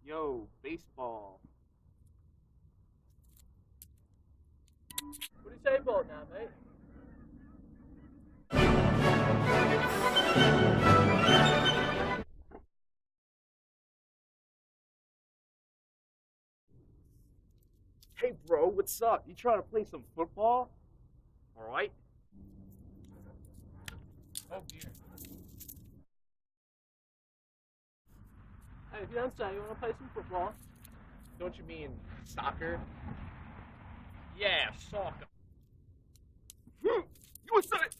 Yo, baseball. What do you say about now, mate? Hey, bro, what's up? You trying to play some football? All right. Oh dear. Hey, if you don't say you want to play some football. Don't you mean soccer? Yeah, soccer. You said it.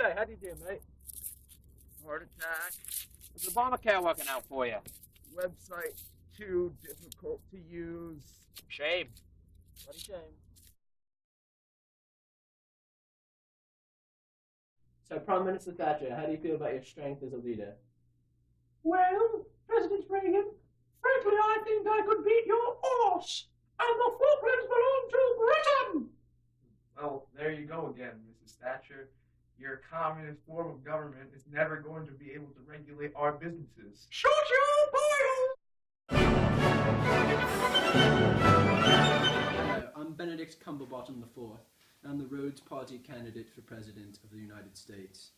Say, how do you do, mate? Heart attack. Is Obamacare working out for you? Website too difficult to use. Shame. Bloody shame. So, Prime Minister Thatcher, how do you feel about your strength as a leader? Well, President Reagan, frankly, I think I could beat your horse, and the Falklands belong to Britain. Well, there you go again, Mrs. Thatcher. Your communist form of government is never going to be able to regulate our businesses. Shut your boil! Hello, I'm Benedict Cumberbottom IV. I'm the Rhodes Party candidate for President of the United States.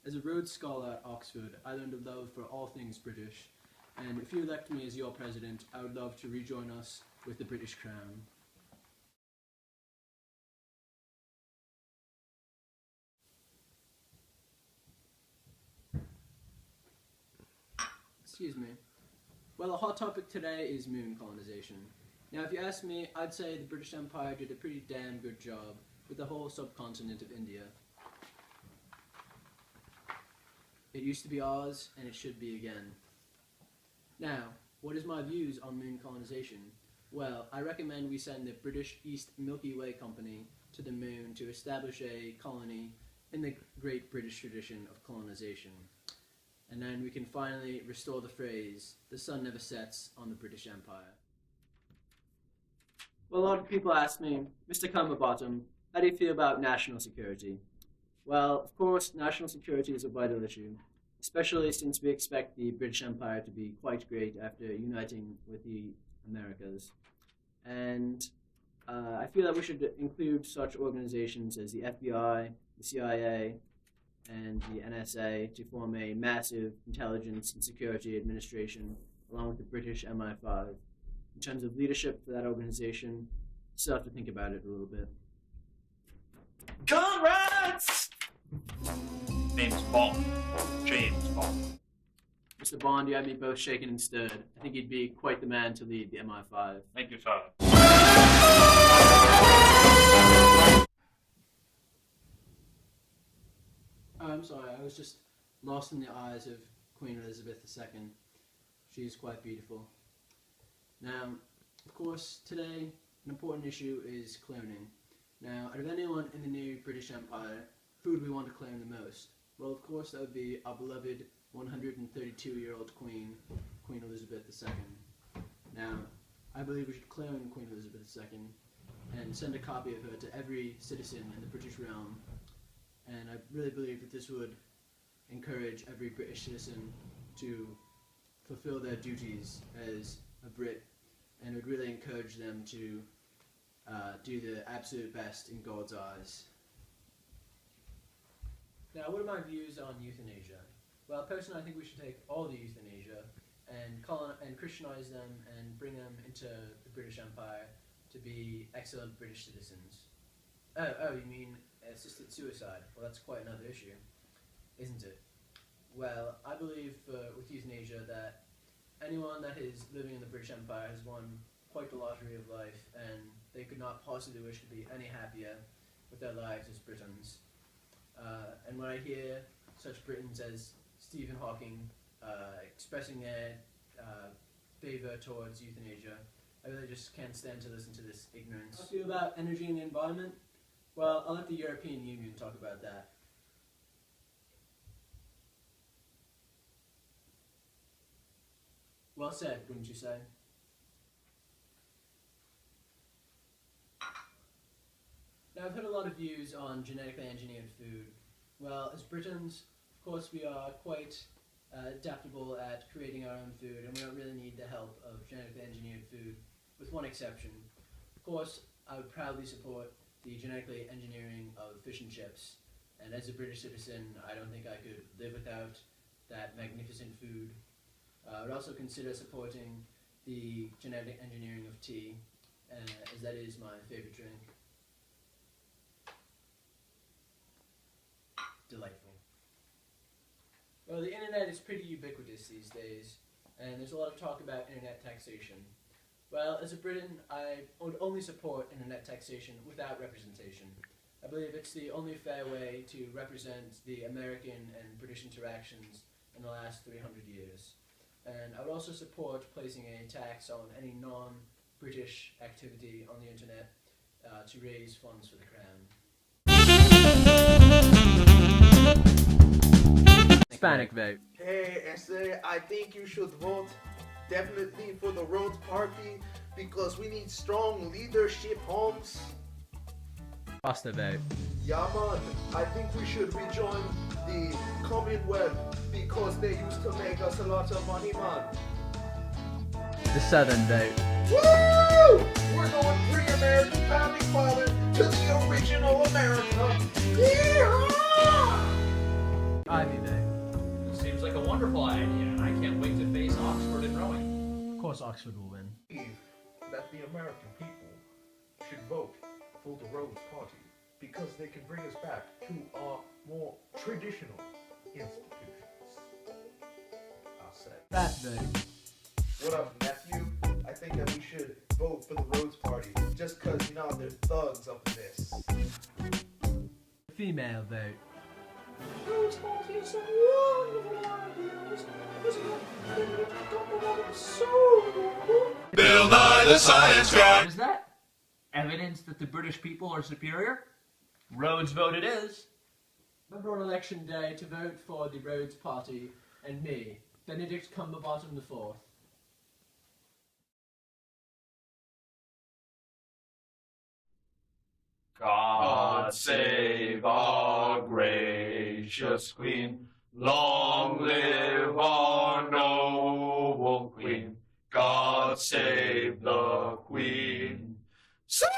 As a Rhodes Scholar at Oxford, I learned a love for all things British, and if you elect me as your president, I would love to rejoin us with the British Crown. Excuse me. Well, a hot topic today is moon colonization. Now, if you ask me, I'd say the British Empire did a pretty damn good job with the whole subcontinent of India. It used to be ours, and it should be again. Now, what is my views on moon colonization? Well, I recommend we send the British East Milky Way Company to the moon to establish a colony in the great British tradition of colonization. And then we can finally restore the phrase, the sun never sets on the British Empire. Well, a lot of people ask me, Mr. Cumberbottom, how do you feel about national security? Well, of course, national security is a vital issue, especially since we expect the British Empire to be quite great after uniting with the Americas. And I feel that we should include such organizations as the FBI, the CIA, and the NSA to form a massive intelligence and security administration along with the British MI5. In terms of leadership for that organization, still have to think about it a little bit. Comrades! Name's Bond. James Bond. Mr. Bond, you had me both shaken and stirred. I think you'd be quite the man to lead the MI5. Thank you, sir. Oh, I'm sorry, I was just lost in the eyes of Queen Elizabeth II. She's quite beautiful. Now, of course, today, an important issue is cloning. Now, out of anyone in the new British Empire, who would we want to clone the most? Well, of course, that would be our beloved 132-year-old Queen, Queen Elizabeth II. Now, I believe we should clone Queen Elizabeth II and send a copy of her to every citizen in the British realm. And I really believe that this would encourage every British citizen to fulfill their duties as a Brit, and would really encourage them to do the absolute best in God's eyes. Now, what are my views on euthanasia? Well, personally, I think we should take all the youth in Asia and Christianize them and bring them into the British Empire to be excellent British citizens. Oh, you mean assisted suicide? Well, that's quite another issue, isn't it? Well, I believe with euthanasia that anyone that is living in the British Empire has won quite the lottery of life, and they could not possibly wish to be any happier with their lives as Britons. And when I hear such Britons as Stephen Hawking expressing their favour towards euthanasia, I really just can't stand to listen to this ignorance. How do you feel about energy and the environment? Well, I'll let the European Union talk about that. Well said, wouldn't you say? Now, I've heard a lot of views on genetically engineered food. Well, as Britons, of course, we are quite adaptable at creating our own food, and we don't really need the help of genetically engineered food, with one exception. Of course, I would proudly support the genetically engineering of fish and chips, and as a British citizen, I don't think I could live without that magnificent food. I would also consider supporting the genetic engineering of tea, as that is my favorite drink. Delightful. Well, the internet is pretty ubiquitous these days, and there's a lot of talk about internet taxation. Well, as a Briton, I would only support internet taxation without representation. I believe it's the only fair way to represent the American and British interactions in the last 300 years. And I would also support placing a tax on any non-British activity on the internet to raise funds for the Crown. Hispanic vote. Hey, Esther, I think you should vote definitely for the Rhodes Party because we need strong leadership, Holmes. Pasta vote. Yeah, man, I think we should rejoin the Commonwealth because they used to make us a lot of money, man. The Southern vote. Woo! We're going pre-American founding father to the original America. Yeehaw! Ivy vote. Seems like a wonderful idea, and I can't wait to face Oxford in rowing. Of course Oxford will win. That the American people should vote for the Rhodes Party because they can bring us back to our more traditional institutions. I'll say. That vote. What up, nephew? I think that we should vote for the Rhodes Party just because, you know, they're thugs up in this. Female vote. Rhodes Party is a wonderful idea. Isn't it? It's so wonderful. Bill Nye the Science Guy. Is that evidence that the British people are superior? Rhodes vote it is. Remember on election day to vote for the Rhodes Party and me, Benedict Cumberbottom IV. God save our gracious Queen. Long live our noble Queen. God save the Queen. Save